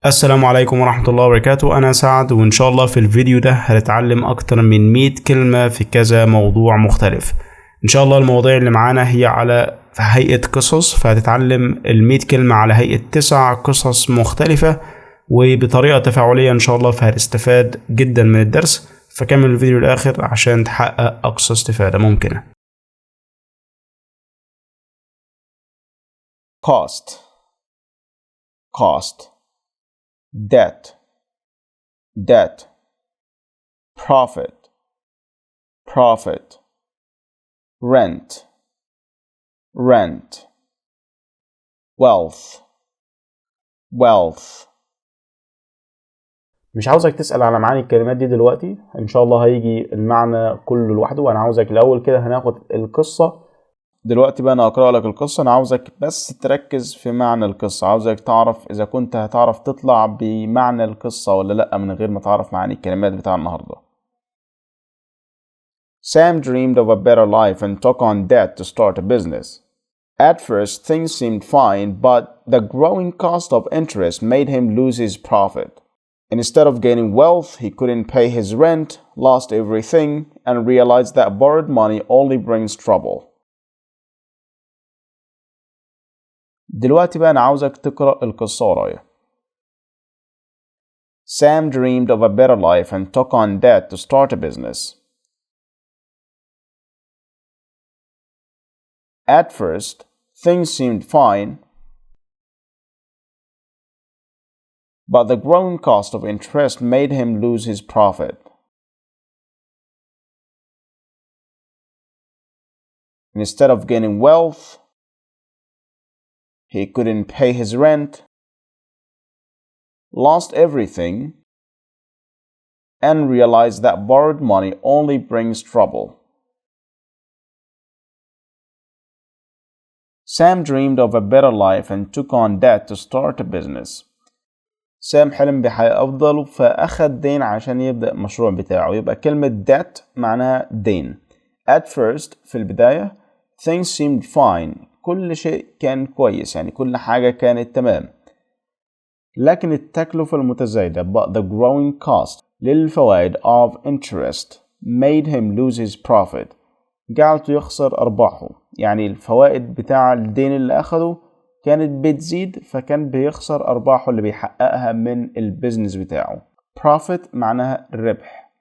السلام عليكم ورحمة الله وبركاته. أنا سعد، وإن شاء الله في الفيديو ده هنتعلم أكتر من 100 كلمة في كذا موضوع مختلف. إن شاء الله المواضيع اللي معانا هي على هيئة قصص، فهتتعلم 100 كلمة على هيئة 9 قصص مختلفة وبطريقة تفاعلية إن شاء الله، فهتستفاد جدا من الدرس. فكمل الفيديو للآخر عشان تحقق أقصى استفادة ممكنة. cost, debt, profit, rent, wealth. مش عاوزك تسأل على معاني الكلمات دي دلوقتي، ان شاء الله هيجي المعنى كله لوحده. وانا عاوزك الاول كده هناخد القصة دلوقتي بقى انا هقرأ لك القصة. انا عاوزك بس تركز في معنى القصة، عاوزك تعرف اذا كنت هتعرف تطلع بمعنى القصة ولا لا من غير ما تعرف معاني الكلمات بتاع النهاردة. Sam dreamed of a better life and took on debt to start a business. At first, things seemed fine, but the growing cost of interest made him lose his profit. Instead of gaining wealth, he couldn't pay his rent, lost everything, and realized that borrowed money only brings trouble. دلوقتي بقى أنا عاوزك تقرأ القصة ورايا. Sam dreamed of a better life and took on debt to start a business. At first, things seemed fine, but the growing cost of interest made him lose his profit. Instead of gaining wealth, he couldn't pay his rent, lost everything, and realized that borrowed money only brings trouble. Sam dreamed of a better life and took on debt to start a business. سام حلم بحياة أفضل فأخذ دين عشان يبدأ المشروع بتاعه. يبقى كلمة debt معناها دين. At first في البداية things seemed fine، كل شيء كان كويس، يعني كل حاجة كانت تمام. لكن التكلفة المتزايدة but the growing cost للفوائد of interest made him lose his profit، جعلته يخسر أرباحه. يعني الفوائد بتاع الدين اللي أخده كانت بتزيد، فكان بيخسر أرباحه اللي بيحققها من البيزنس بتاعه. profit معناها الربح.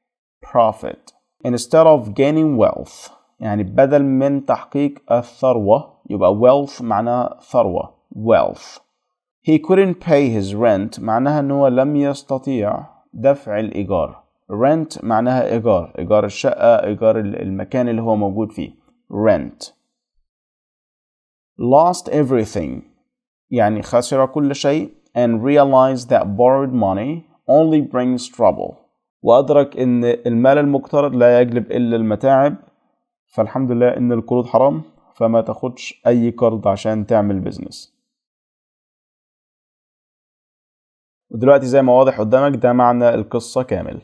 profit. Instead of gaining wealth، يعني بدل من تحقيق الثروة، يبقى wealth معناها ثروة. wealth. He couldn't pay his rent معناها أنه لم يستطيع دفع الإيجار. rent معناها إيجار الشقة، إيجار المكان اللي هو موجود فيه. rent. Lost everything يعني خسر كل شيء and realized that borrowed money only brings trouble. وأدرك إن المال المقترض لا يجلب إلا المتاعب، فالحمد لله إن القروض حرام، فما تاخدش أي قرض عشان تعمل بيزنس. ودلوقتي زي ما واضح قدامك ده معنى القصة كامل.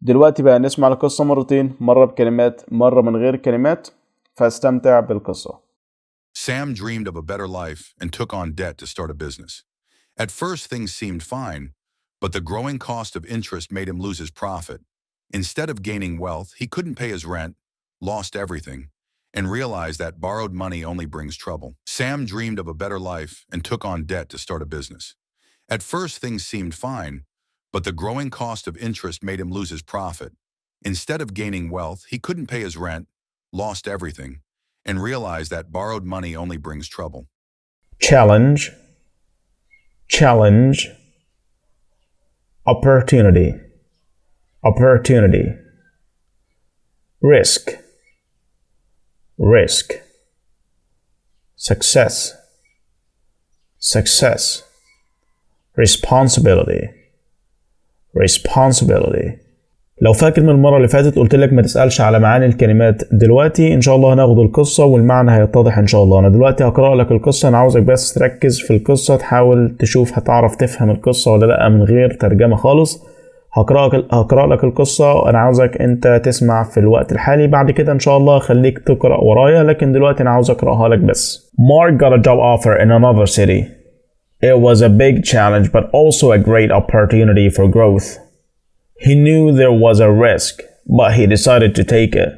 دلوقتي بقى نسمع القصة مرتين، مرة بكلمات مرة من غير كلمات، فاستمتع بالقصة. Sam dreamed of a better life and took on debt to start a business. At first, things seemed fine, but the growing cost of interest made him lose his profit. Instead of gaining wealth, he couldn't pay his rent, lost everything, and realized that borrowed money only brings trouble. Sam dreamed of a better life and took on debt to start a business. At first, things seemed fine, but the growing cost of interest made him lose his profit. Instead of gaining wealth, he couldn't pay his rent, lost everything, and realized that borrowed money only brings trouble. Challenge, opportunity, risk, success, responsibility. لو فاكر من المرة اللي فاتت قلت لك ما تسألش على معاني الكلمات. دلوقتي ان شاء الله هناخد القصة والمعنى هيتضح ان شاء الله. انا دلوقتي هقرأ لك القصة، انا عاوزك بس تركز في القصة، تحاول تشوف هتعرف تفهم القصة ولا لا من غير ترجمة خالص. هقرأ لك القصة وأنا عاوزك أنت تسمع في الوقت الحالي. بعد كده إن شاء الله خليك تقرأ ورايا، لكن دلوقتي أنا عاوز أقرأها لك بس. Mark got a job offer in another city. It was a big challenge but also a great opportunity for growth. He knew there was a risk, but he decided to take it.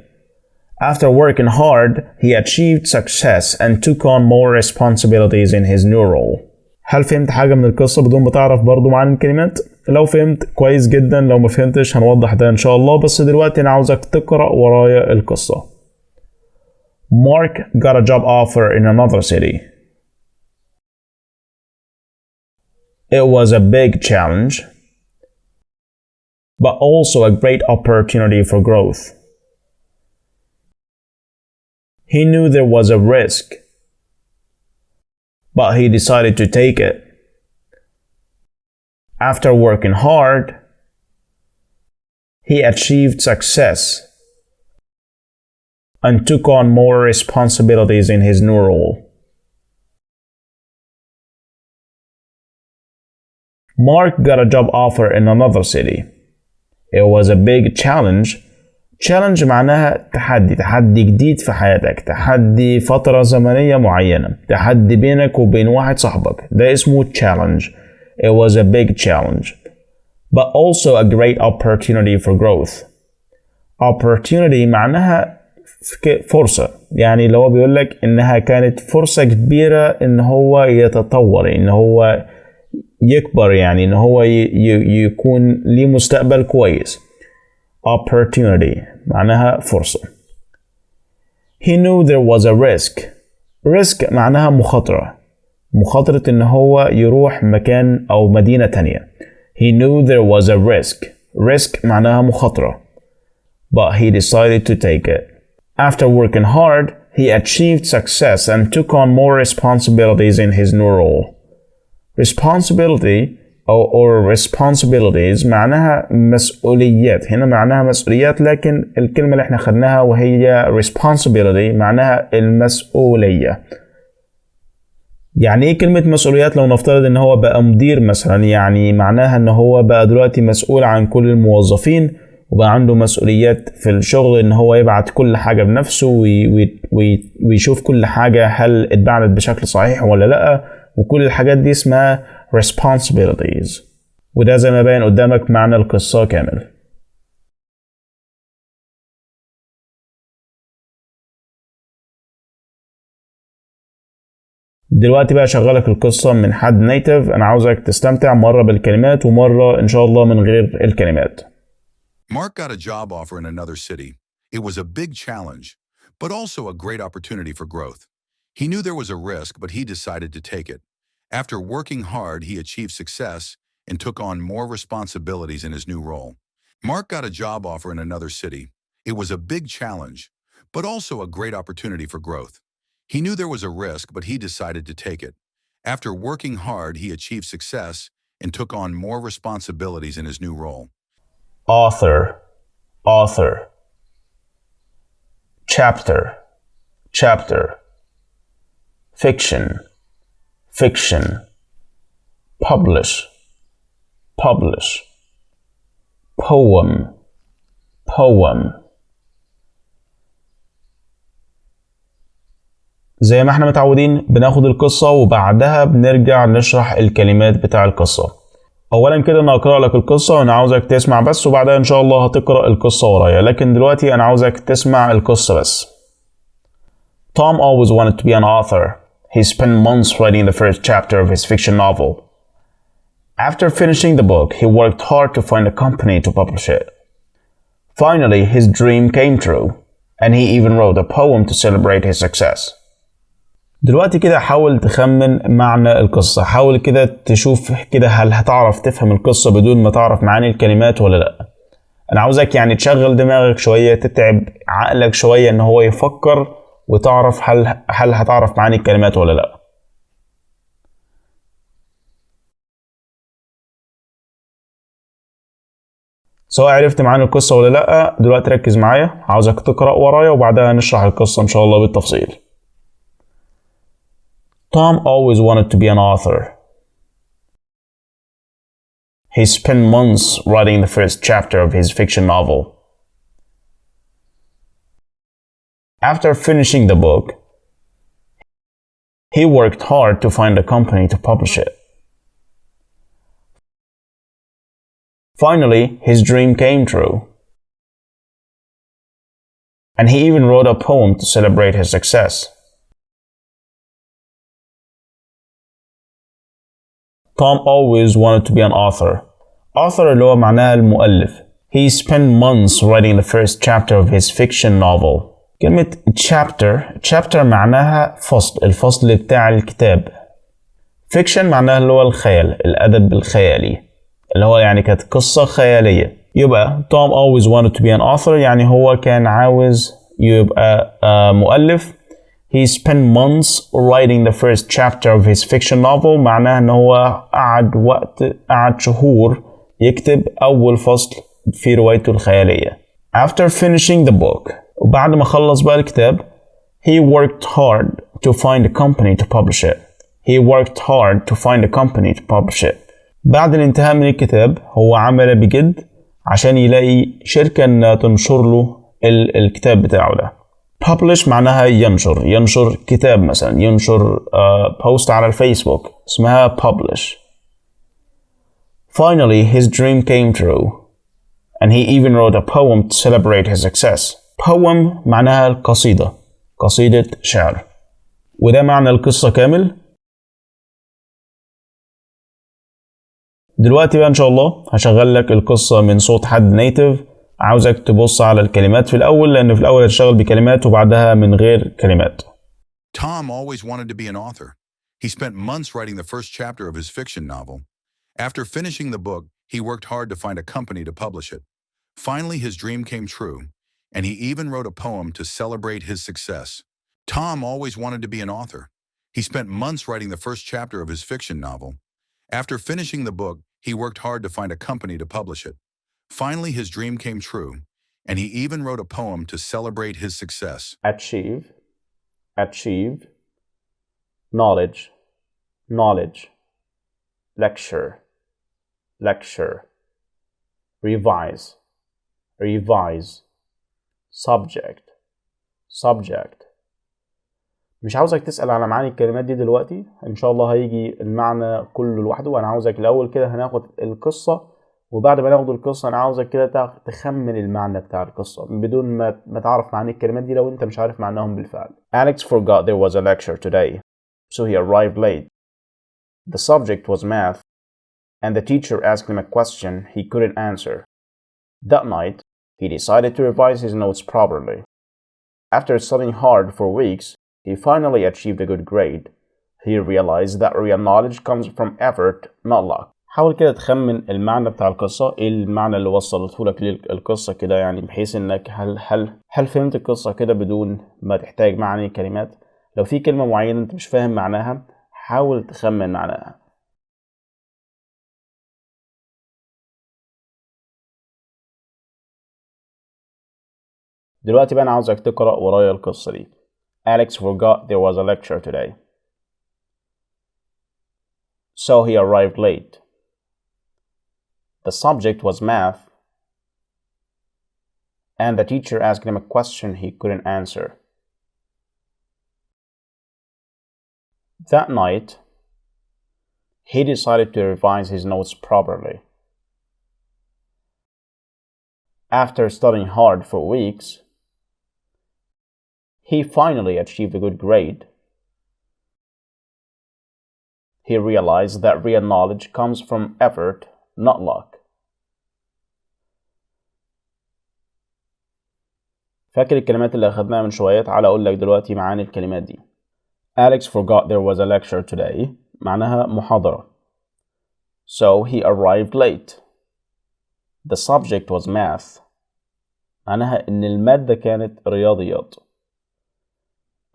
After working hard, he achieved success and took on more responsibilities in his new role. هل فهمت حاجة من القصة بدون ما تعرف برضو معاني الكلمات؟ لو فهمت كويس جدا، لو ما فهمتش هنوضح ده إن شاء الله، بس دلوقتي أنا عاوزك تقرأ ورايا القصة. Mark got a job offer in another city. It was a big challenge, but also a great opportunity for growth. He knew there was a risk, but he decided to take it. After working hard, he achieved success and took on more responsibilities in his new role. Mark got a job offer in another city. It was a big challenge. Challenge معناها تحدي جديد في حياتك، تحدي فترة زمنية معينة، تحدي بينك وبين واحد صاحبك، ده اسمه challenge. It was a big challenge, but also a great opportunity for growth. Opportunity معناها فرصة، يعني لو بيقول لك إنها كانت فرصة كبيرة إن هو يتطور، إن هو يكبر، يعني إن هو يكون ليه مستقبل كويس. Opportunity معناها فرصة. He knew there was a risk. Risk معناها مخاطرة إن هو يروح مكان أو مدينة تانية. He knew there was a risk. Risk معناها مخاطرة. But he decided to take it. After working hard, he achieved success and took on more responsibilities in his new role. Responsibility or responsibilities معناها مسؤوليات. هنا معناها مسؤوليات، لكن الكلمة اللي احنا خدناها وهي responsibility معناها المسؤولية. يعني ايه كلمة مسؤوليات؟ لو نفترض ان هو بقى مدير مثلا، يعني معناها ان هو بقى دلوقتي مسؤول عن كل الموظفين وبقى عنده مسؤوليات في الشغل، ان هو يبعت كل حاجة بنفسه ويشوف كل حاجة هل اتبعت بشكل صحيح ولا لا، وكل الحاجات دي اسمها responsibilities. وده زي ما باين قدامك معنى القصة كامل. دلوقتي بقى شغالك القصة من حد نيتيف. أنا عاوزك تستمتع مرة بالكلمات ومرة إن شاء الله من غير الكلمات. Mark got a job offer in another city. It was a big challenge, but also a great opportunity for growth. He knew there was a risk, but he decided to take it. After working hard, he achieved success and took on more responsibilities in his new role. Mark got a job offer in another city. It was a big challenge, but also a great opportunity for growth. He knew there was a risk, but he decided to take it. After working hard, he achieved success and took on more responsibilities in his new role. Author, author. Chapter, chapter. Fiction, fiction. Publish, publish. Poem, poem. زي ما احنا متعودين بناخد القصة وبعدها بنرجع نشرح الكلمات بتاع القصة. اولا كده انا هقرأ لك القصة وانا عاوزك تسمع بس، وبعدها ان شاء الله هتقرأ القصة ورايا، لكن دلوقتي انا عاوزك تسمع القصة بس. Tom always wanted to be an author. He spent months writing the first chapter of his fiction novel. After finishing the book, he worked hard to find a company to publish it. Finally, his dream came true, and he even wrote a poem to celebrate his success. دلوقتي كده حاول تخمن معنى القصة، حاول كده تشوف كده هل هتعرف تفهم القصة بدون ما تعرف معاني الكلمات ولا لأ. أنا عاوزك يعني تشغل دماغك شوية، تتعب عقلك شوية إن هو يفكر وتعرف هل هتعرف معاني الكلمات ولا لأ. سواء عرفت معاني القصة ولا لأ، دلوقتي ركز معايا، عاوزك تقرأ ورايا وبعدها نشرح القصة إن شاء الله بالتفصيل. Tom always wanted to be an author. He spent months writing the first chapter of his fiction novel. After finishing the book, he worked hard to find a company to publish it. Finally, his dream came true. And he even wrote a poem to celebrate his success. Tom always wanted to be an author. Author اللي هو معناها المؤلف. He spent months writing the first chapter of his fiction novel. كلمة chapter معناها فصل، الفصل بتاع الكتاب. fiction معناها اللي هو الخيال، الأدب الخيالي، اللي هو يعني كانت قصة خيالية. يبقى Tom always wanted to be an author يعني هو كان عاوز يبقى مؤلف. He spent months writing the first chapter of his fiction novel معناها ان هو قعد شهور يكتب أول فصل في روايته الخيالية. After finishing the book وبعد ما خلص بقى الكتاب he worked hard to find a company to publish it. He worked hard to find a company to publish it. بعد الانتهاء من الكتاب هو عمل بجد عشان يلاقي شركة ان تنشر له الكتاب بتاعه ده. publish معناها ينشر كتاب، مثلا ينشر بوست على الفيسبوك اسمها publish. Finally his dream came true and he even wrote a poem to celebrate his success. poem معناها القصيدة، قصيدة شعر، وده معنى القصة كامل. دلوقتي بقى ان شاء الله هشغل لك القصة من صوت حد نيتيف. عاوزك تبص على الكلمات في الأول لأن في الأول هتشتغل بكلمات وبعدها من غير كلمات. Tom always wanted to be an author. He spent months writing the first chapter of his fiction novel. After finishing the book, he worked hard to find a company to publish it. Finally, his dream came true, and he even wrote a poem to celebrate his success. Tom always wanted to be an author. He spent months writing the first chapter of his fiction novel. After finishing the book, he worked hard to find a company to publish it. Finally, his dream came true, and he even wrote a poem to celebrate his success. Achieve, knowledge, lecture, revise, subject. مش عاوزك تسأل على معاني الكلمات دي دلوقتي، ان شاء الله هيجي المعنى كله لوحده. وانا عاوزك الاول كده هناخد القصة، وبعد ما ناخد القصة انا عاوزك كده تخمن المعنى بتاع القصة بدون ما تعرف معاني الكلمات دي لو انت مش عارف معناهم بالفعل. Alex forgot there was a lecture today, so he arrived late. The subject was math, and the teacher asked him a question he couldn't answer. That night, he decided to revise his notes properly. After studying hard for weeks, he finally achieved a good grade. He realized that real knowledge comes from effort, not luck. حاول كده تخمن المعنى بتاع القصة، ايه المعنى اللي وصلته لك القصة كده، يعني بحيث انك هل فهمت القصة كده بدون ما تحتاج معاني كلمات. لو في كلمة معينة انت مش فاهم معناها حاول تخمن معناها. دلوقتي بقى انا عاوزك تقرأ ورايا القصة دي. Alex forgot there was a lecture today, so he arrived late. The subject was math, and the teacher asked him a question he couldn't answer. That night, he decided to revise his notes properly. After studying hard for weeks, he finally achieved a good grade. He realized that real knowledge comes from effort, not luck. فاكر الكلمات اللي أخدناها من شوية؟ تعالى أقول لك دلوقتي معاني الكلمات دي. Alex forgot there was a lecture today معناها محاضرة. So he arrived late. The subject was math معناها إن المادة كانت رياضيات.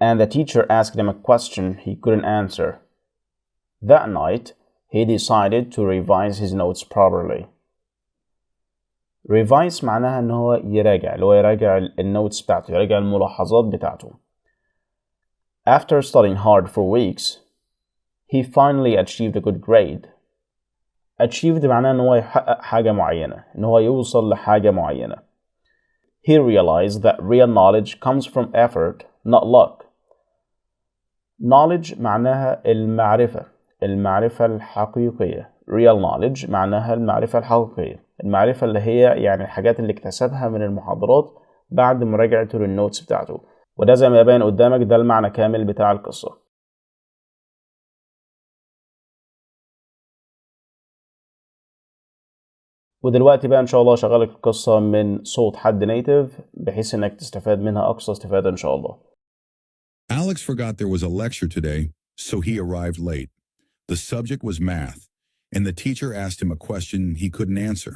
And the teacher asked him a question he couldn't answer. That night, he decided to revise his notes properly. Revise معناها إن هو يراجع، اللي هو يراجع النوتس بتاعته، يراجع الملاحظات بتاعته. After studying hard for weeks, he finally achieved a good grade. achieved معناه إن هو يحقق حاجة معينة، إن هو يوصل لحاجة معينة. He realized that real knowledge comes from effort, not luck. knowledge معناها المعرفة الحقيقية. real knowledge معناها المعرفة الحقيقية، المعرفة اللي هي يعني الحاجات اللي اكتسبها من المحاضرات بعد مراجعته للنوتس بتاعته. وده زي ما يبين قدامك ده المعنى كامل بتاع القصة. ودلوقتي بقى إن شاء الله شغالك القصة من صوت حد نيتيف بحيث إنك تستفاد منها أقصى استفادة إن شاء الله. Alex forgot there was a lecture today, so he arrived late. The subject was math, and the teacher asked him a question he couldn't answer.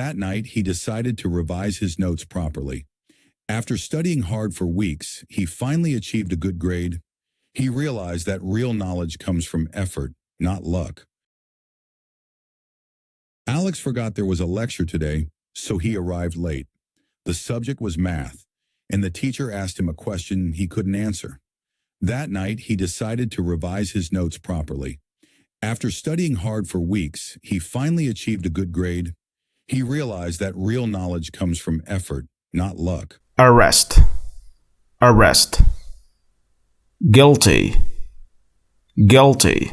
That night, he decided to revise his notes properly. After studying hard for weeks, he finally achieved a good grade. He realized that real knowledge comes from effort, not luck. Alex forgot there was a lecture today, so he arrived late. The subject was math, and the teacher asked him a question he couldn't answer. That night, he decided to revise his notes properly. After studying hard for weeks, he finally achieved a good grade. He realized that real knowledge comes from effort, not luck. arrest, arrest, guilty, guilty,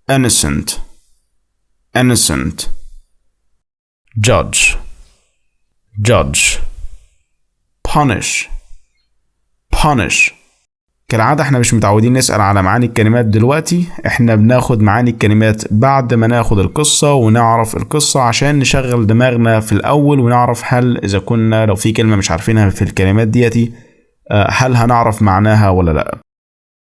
innocent, innocent, judge, judge, punish, punish. كالعادة احنا مش متعودين نسأل على معاني الكلمات دلوقتي، احنا بناخد معاني الكلمات بعد ما ناخد القصة ونعرف القصة عشان نشغل دماغنا في الأول ونعرف هل إذا كنا لو في كلمة مش عارفينها في الكلمات ديتي هل هنعرف معناها ولا لأ.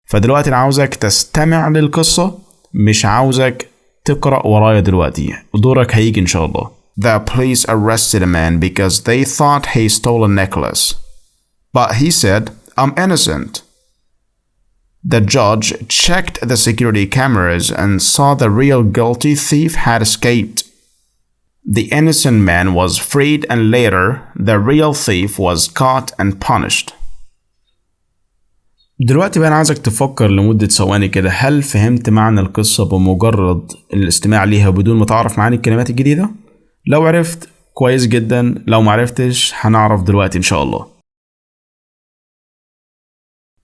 فدلوقتي أنا عاوزك تستمع للقصة، مش عاوزك تقرأ ورايا دلوقتي، دورك هيجي إن شاء الله. The police arrested a man because they thought he stole a necklace. But he said, I'm innocent. The judge checked the security cameras and saw the real guilty thief had escaped. The innocent man was freed and later the real thief was caught and punished. دلوقتي بقى أنا عايزك تفكر لمدة ثواني كده، هل فهمت معنى القصة بمجرد الاستماع ليها بدون ما تعرف معاني الكلمات الجديدة؟ لو عرفت كويس جدا، لو معرفتش هنعرف دلوقتي إن شاء الله.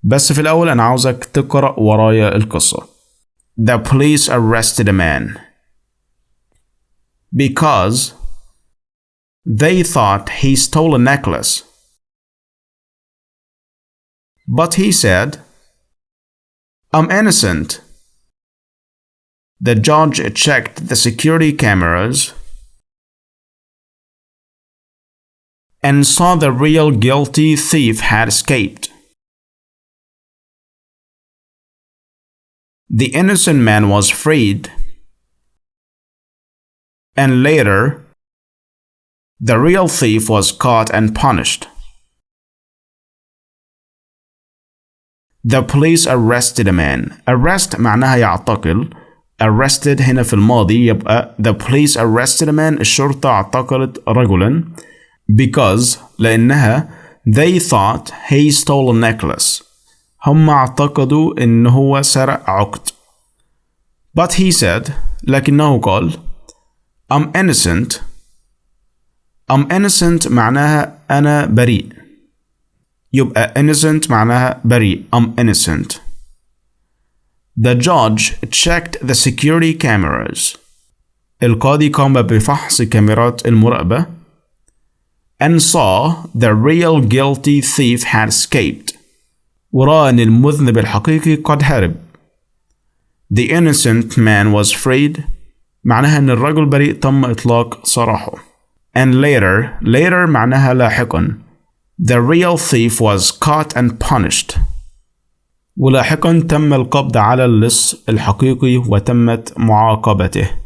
بس في الأول أنا عاوزك تقرأ ورايا القصة. The police arrested a man because they thought he stole a necklace. But he said, I'm innocent. The judge checked the security cameras and saw the real guilty thief had escaped. The innocent man was freed, and later, the real thief was caught and punished. The police arrested a man. Arrest معناها يعتقل. Arrested هنا في الماضي يبقى the police arrested a man. الشرطة اعتقلت رجلا because لأنها they thought he stole a necklace. هم اعتقدوا إن هو سرق عقد. But he said لكنه قال I'm innocent. I'm innocent معناها أنا بريء. يبقى innocent معناها بريء. I'm innocent. The judge checked the security cameras. القاضي قام بفحص كاميرات المراقبة and saw the real guilty thief had escaped. ورأى أن المذنب الحقيقي قد هرب. The innocent man was freed. معناها أن الرجل بريء تم إطلاق سراحه. And later معناها لاحقا. The real thief was caught and punished. ولاحقا تم القبض على اللص الحقيقي وتمت معاقبته.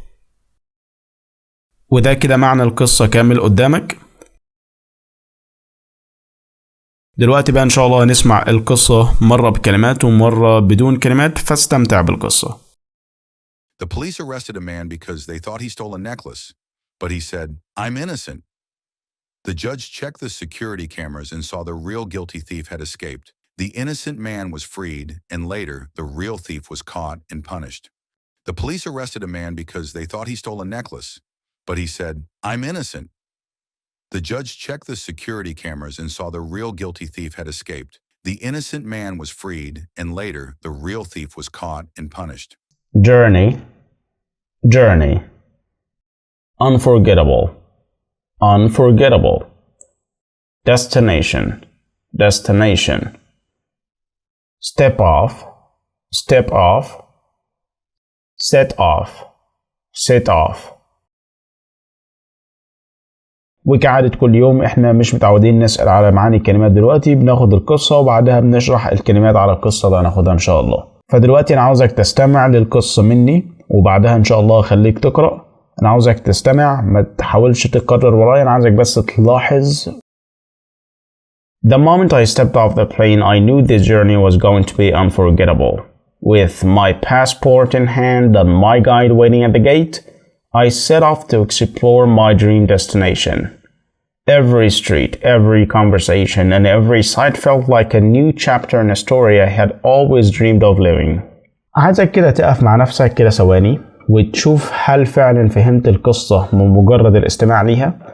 وده كده معنى القصة كامل قدامك. دلوقتي بقى إن شاء الله نسمع القصة مرة بكلمات ومرة بدون كلمات، فاستمتع بالقصة. The police arrested a man because they thought he stole a necklace, but he said, I'm innocent. The judge checked the security cameras and saw the real guilty thief had escaped. The innocent man was freed, and later, the real thief was caught and punished. The police arrested a man because they thought he stole a necklace, but he said, "I'm innocent." The judge checked the security cameras and saw the real guilty thief had escaped. The innocent man was freed, and later, the real thief was caught and punished. Journey, journey. Unforgettable, unforgettable. Destination, destination. Step off, step off. Set off, set off. وكعادة كل يوم احنا مش متعودين نسأل على معاني الكلمات دلوقتي، بناخد القصة وبعدها بنشرح الكلمات على القصة اللي هناخدها ان شاء الله. فدلوقتي انا عاوزك تستمع للقصة مني وبعدها ان شاء الله اخليك تقرأ. انا عاوزك تستمع، ما تحاولش تكرر ورايا، انا عاوزك بس تلاحظ. The moment I stepped off the plane, I knew this journey was going to be unforgettable. With my passport in hand and my guide waiting at the gate, I set off to explore my dream destination. Every street, every conversation, and every sight felt like a new chapter in a story I had always dreamed of living. عايزك كده تقف مع نفسك كده ثواني وتشوف هل فعلا فهمت القصة من مجرد الاستماع ليها.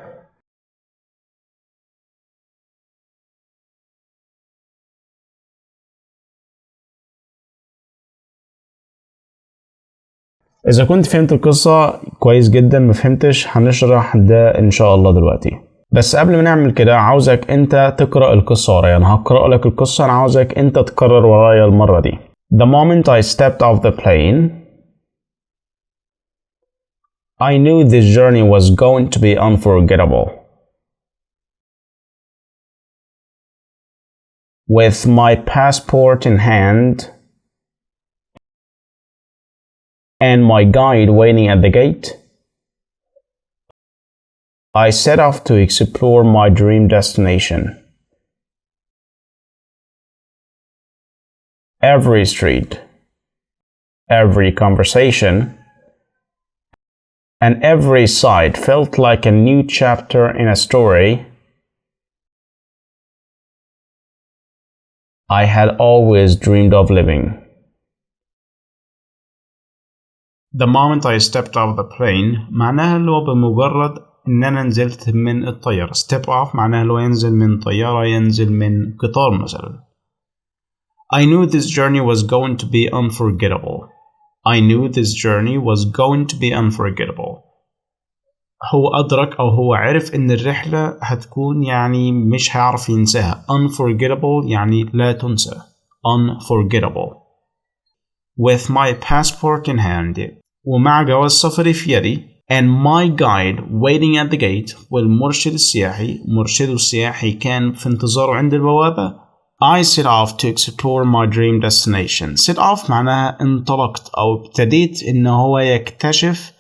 إذا كنت فهمت القصة كويس جدا، ما فهمتش هنشرح ده إن شاء الله دلوقتي. بس قبل ما نعمل كده عاوزك أنت تقرأ القصة ورايا. أنا هقرأ لك القصة، أنا عاوزك أنت تكرر ورايا المرة دي. The moment I stepped off the plane, I knew this journey was going to be unforgettable. With my passport in hand and my guide waiting at the gate, I set off to explore my dream destination. Every street, every conversation, and every sight felt like a new chapter in a story I had always dreamed of living. The moment I stepped off the plane معناها اللي هو بمجرد إن أنا نزلت من الطيارة. Step off معناها اللي هو ينزل من طيارة، ينزل من قطار مثلا. I knew this journey was going to be unforgettable. I knew this journey was going to be unforgettable. هو أدرك أو هو عرف إن الرحلة هتكون يعني مش هيعرف ينساها. Unforgettable يعني لا تنسى. Unforgettable. With my passport in hand, ومع جواز سفري في يدي, and my guide waiting at the gate, والمرشد السياحي مرشده السياحي كان في انتظاره عند البوابة. I set off to explore my dream destination. Set off معناها انطلقت أو ابتديت إن هو يكتشف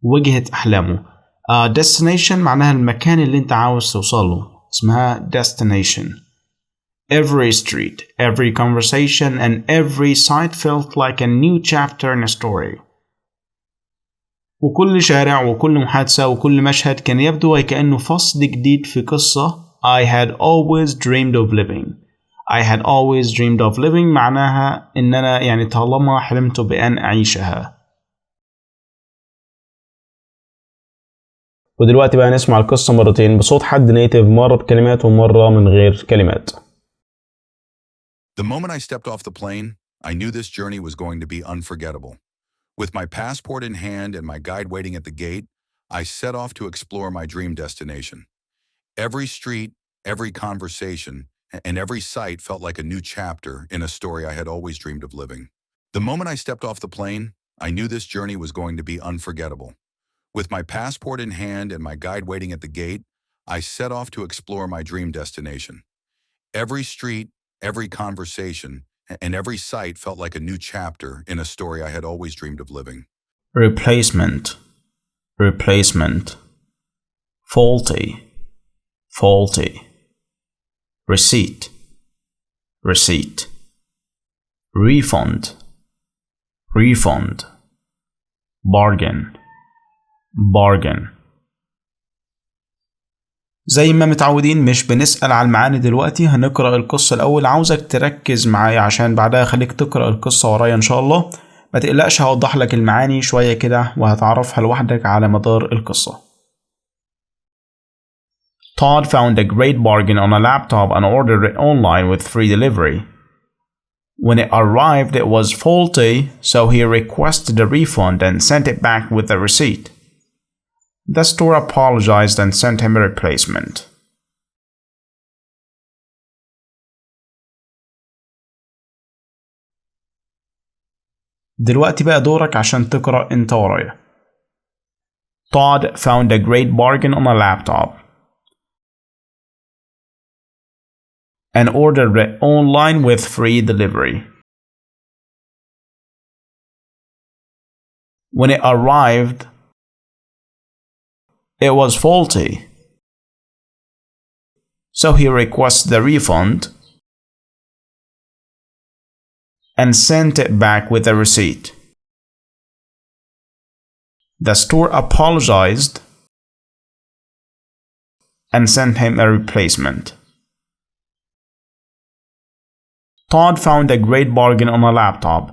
وجهة أحلامه. Destination معناها المكان اللي أنت عاوز توصله، اسمها destination. Every street, every conversation, and every sight felt like a new chapter in a story. وكل شارع وكل محادثة وكل مشهد كان يبدو وكأنه فصل جديد في قصة I had always dreamed of living. I had always dreamed of living معناها إن أنا يعني طالما حلمت بأن أعيشها. ودلوقتي بقى نسمع القصة مرتين بصوت حد نيتيف، مرة بكلمات ومرة من غير كلمات. The moment I stepped off the plane, I knew this journey was going to be unforgettable. With my passport in hand and my guide waiting at the gate, I set off to explore my dream destination. Every street, every conversation, and every sight felt like a new chapter in a story I had always dreamed of living. The moment I stepped off the plane, I knew this journey was going to be unforgettable. With my passport in hand and my guide waiting at the gate, I set off to explore my dream destination. Every street, every conversation, and every sight felt like a new chapter in a story I had always dreamed of living. Replacement, replacement. Faulty, faulty. Receipt, receipt. Refund, refund. Bargain, bargain. زي ما متعودين مش بنسأل على المعاني دلوقتي، هنقرأ القصة الأول. عاوزك تركز معايا عشان بعدها خليك تقرأ القصة ورايا إن شاء الله. ما تقلقش هوضح لك المعاني شوية كده وهتعرفها لوحدك على مدار القصة. Todd found a great bargain on a laptop and ordered it online with free delivery. When it arrived, it was faulty, so he requested a refund and sent it back with a receipt. The store apologized and sent him a replacement. دلوقتي بقى دورك عشان تقرأ انت ورايا. Todd found a great bargain on a laptop and ordered it online with free delivery. When it arrived, it was faulty, so he requested a refund and sent it back with a receipt. The store apologized and sent him a replacement. Todd found a great bargain on a laptop.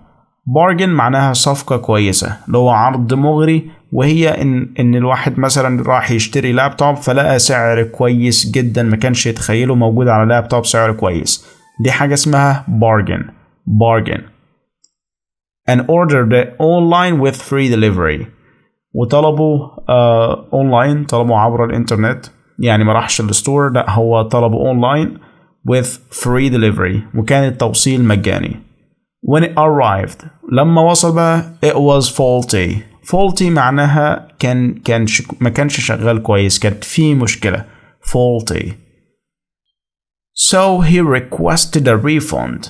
Bargain معناها صفقة كويسة، اللي هو عرض مغري، وهي إن الواحد مثلا راح يشتري لابتوب فلقى سعر كويس جدا ما كانش يتخيله موجود على لابتوب سعر كويس. دي حاجة اسمها bargain. And ordered it online with free delivery. وطلبوا اونلاين، طلبوا عبر الانترنت، يعني ما راحش الستور، لا هو طلبوا اونلاين with free delivery، وكان التوصيل مجاني. When it arrived، لما وصل بقى it was faulty معناها ما كانش شغال كويس، كانت فيه مشكلة. faulty. So he requested a refund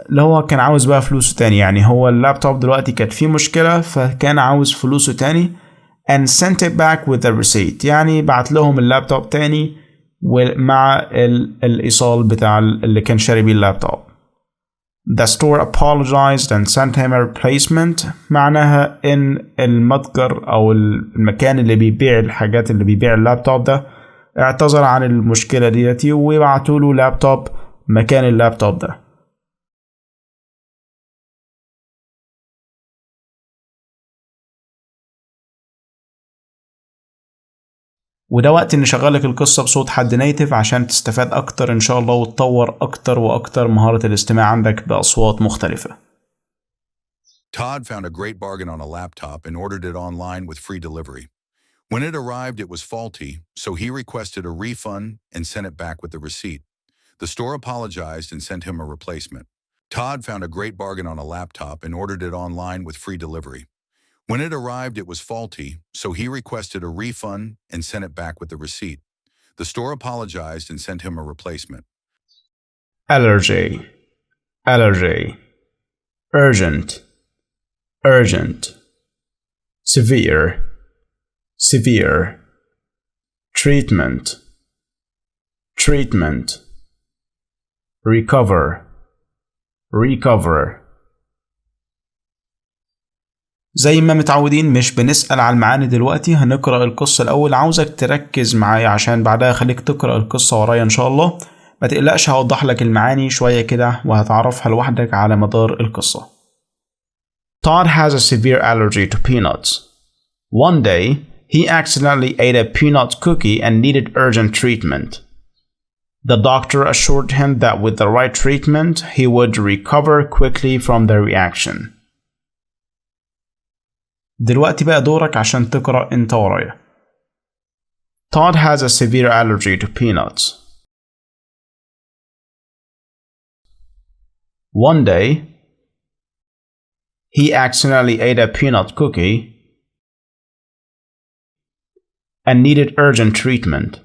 اللي هو كان عاوز بقى فلوسه تاني، يعني هو اللابتوب دلوقتي كانت فيه مشكلة فكان عاوز فلوسه تاني. and sent it back with a receipt، يعني بعت لهم اللابتوب تاني ومع الإيصال بتاع اللي كان شاري بيه اللابتوب. The store apologized and sent him a replacement، معناها إن المتجر أو المكان اللي بيبيع الحاجات اللي بيبيع اللابتوب ده اعتذر عن المشكلة ديتي وبعتوا له لابتوب مكان اللابتوب ده. وده وقت اني شغلك القصة بصوت حد نيتف عشان تستفاد اكتر ان شاء الله وتطور اكتر واكتر مهارة الاستماع عندك باصوات مختلفة. Todd found a great bargain on a laptop and ordered it online with free delivery. When it arrived, it was faulty, so he requested a refund and sent it back with the receipt. The store apologized and sent him a replacement. Todd found a great bargain on a laptop and ordered it online with free delivery. When it arrived, it was faulty, so he requested a refund and sent it back with the receipt. The store apologized and sent him a replacement. Allergy. Urgent. Severe. Treatment. Recover. زي ما متعودين مش بنسأل على المعاني دلوقتي، هنقرأ القصة الأول. عاوزك تركز معايا عشان بعدها خليك تقرأ القصة ورايا إن شاء الله. ما تقلقش هوضح لك المعاني شوية كده وهتعرفها لوحدك على مدار القصة. Todd has a severe allergy to peanuts. One day, he accidentally ate a peanut cookie and needed urgent treatment. The doctor assured him that with the right treatment, he would recover quickly from the reaction. دلوقتي بقى دورك عشان تقرأ انت ورايا. Todd has a severe allergy to peanuts. One day, he accidentally ate a peanut cookie and needed urgent treatment.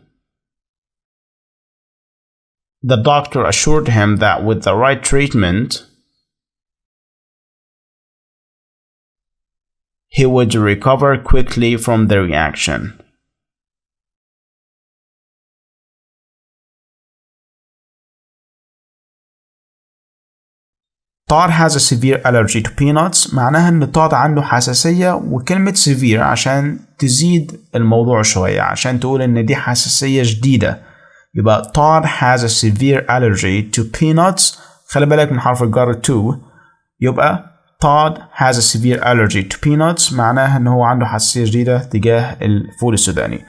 The doctor assured him that with the right treatment, he would recover quickly from the reaction. Todd has a severe allergy to peanuts معناها ان Todd عنده حساسية، وكلمة severe عشان تزيد الموضوع شوية، عشان تقول ان دي حساسية جديدة، يبقى Todd has a severe allergy to peanuts. خلي بالك من حرف الجر to، يبقى Todd has a severe allergy to peanuts معناها إن هو عنده حساسية شديدة تجاه الفول السوداني.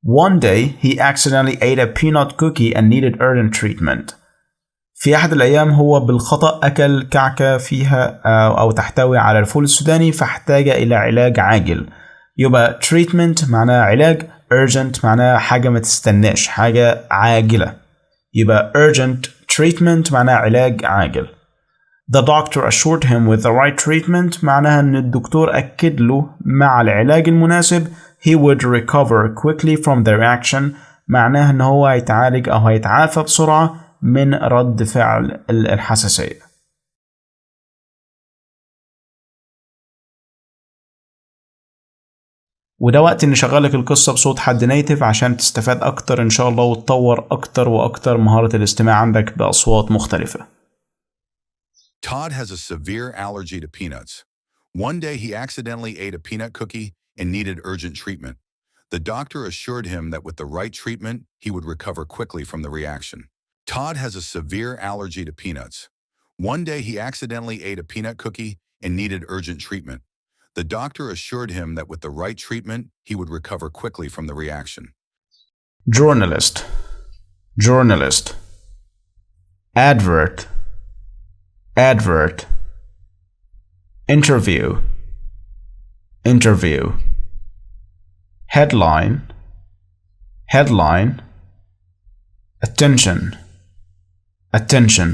One day he accidentally ate a peanut cookie and needed urgent treatment. في أحد الأيام هو بالخطأ أكل كعكة فيها أو تحتوي على الفول السوداني فاحتاج إلى علاج عاجل. يبقى treatment معناها علاج، urgent معناها حاجة ما تستناش، حاجة عاجلة. يبقى urgent treatment معناها علاج عاجل. The doctor assured him with the right treatment معناها إن الدكتور أكد له مع العلاج المناسب he would recover quickly from the reaction معناها إن هو هيتعالج أو هيتعافى بسرعة من رد فعل الحساسية. وده وقت إني شغلك القصة بصوت حد نيتف عشان تستفاد أكتر إن شاء الله وتطور أكتر وأكتر مهارة الاستماع عندك بأصوات مختلفة. Todd has a severe allergy to peanuts. One day he accidentally ate a peanut cookie and needed urgent treatment. The doctor assured him that with the right treatment, he would recover quickly from the reaction. Todd has a severe allergy to peanuts. One day he accidentally ate a peanut cookie and needed urgent treatment. The doctor assured him that with the right treatment, he would recover quickly from the reaction. Journalist, journalist. Advert, advert. Interview, interview. Headline, headline. Attention, attention.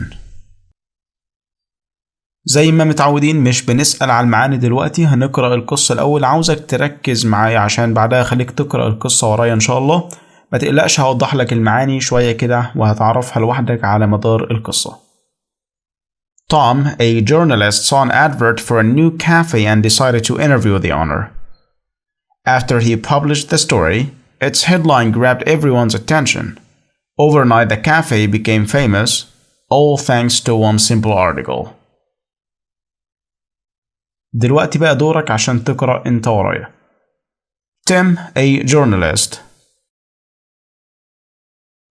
زي ما متعودين مش بنسأل على المعاني دلوقتي، هنقرأ القصة الأول. عاوزك تركز معايا عشان بعدها خليك تقرأ القصة ورايا إن شاء الله. ما تقلقش، هوضح لك المعاني شوية كده وهتعرفها لوحدك على مدار القصة. Tom, a journalist, saw an advert for a new cafe and decided to interview the owner. After he published the story, its headline grabbed everyone's attention. Overnight, the cafe became famous, all thanks to one simple article. دلوقتي بقى دورك عشان تقرأ انت ورايا. Tim, a journalist,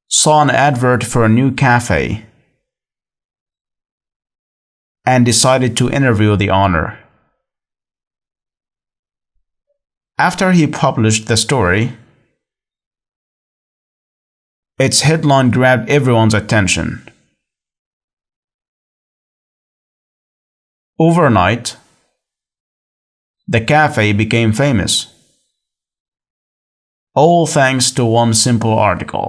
saw an advert for a new cafe and decided to interview the owner. After he published the story, its headline grabbed everyone's attention. Overnight, the cafe became famous, all thanks to one simple article.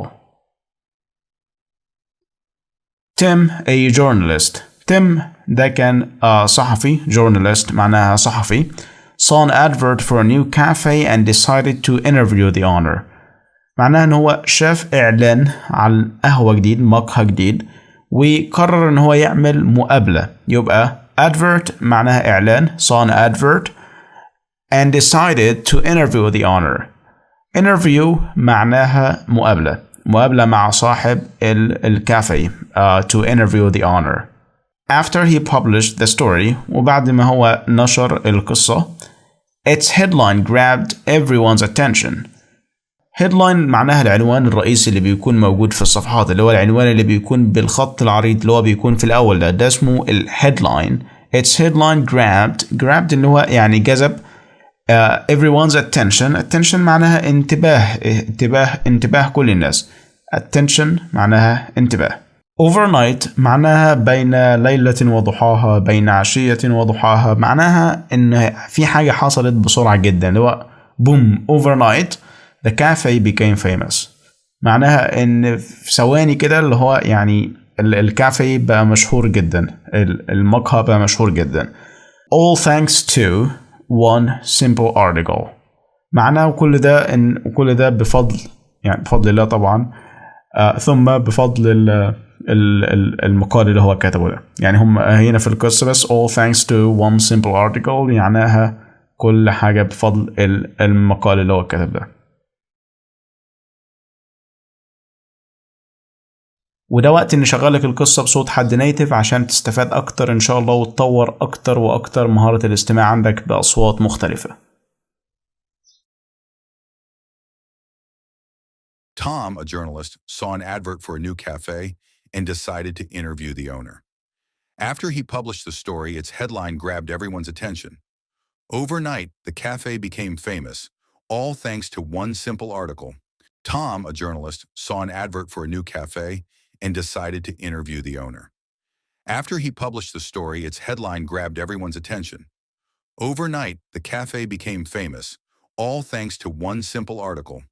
Tim, a journalist. Tim ده كان صحفي. journalist معناها صحفي. saw an advert for a new cafe and decided to interview the owner. معناها ان هو شاف اعلان عن قهوة جديد، مقهى جديد، وقرر ان هو يعمل مقابلة. يبقى advert معناها اعلان، saw an advert and decided to interview the owner. interview معناها مقابلة، مقابلة مع صاحب الكافيه. to interview the owner. After he published the story وبعد ما هو نشر القصة, its headline grabbed everyone's attention. headline معناها العنوان الرئيسي اللي بيكون موجود في الصفحات، اللي هو العنوان اللي بيكون بالخط العريض اللي هو بيكون في الأول ده اسمه الهيدلاين. its headline grabbed اللي هو يعني جذب everyone's attention معناها انتباه كل الناس. attention معناها انتباه. overnight معناها بين ليلة وضحاها، بين عشية وضحاها، معناها إن في حاجة حصلت بسرعة جدا، اللي هو boom overnight the cafe became famous. معناها إن في ثواني كده اللي هو يعني الكافيه بقى مشهور جدا، المقهى بقى مشهور جدا. all thanks to one simple article. معناه كل ده بفضل، يعني بفضل الله طبعا، ثم بفضل المقال اللي هو كتبه ده. يعني هم هنا في القصة بس all thanks to one simple article يعناها كل حاجة بفضل المقال اللي هو كتب ده. وده وقت إني شغلك القصة بصوت حد نيتف عشان تستفاد أكتر إن شاء الله وتطور أكتر وأكتر مهارة الاستماع عندك بأصوات مختلفة. Tom, a journalist, saw an advert for a new cafe and decided to interview the owner. After he published the story, its headline grabbed everyone's attention. Overnight, the cafe became famous, all thanks to one simple article. Tom, a journalist, saw an advert for a new cafe and decided to interview the owner. After he published the story, its headline grabbed everyone's attention. Overnight, the cafe became famous, all thanks to one simple article.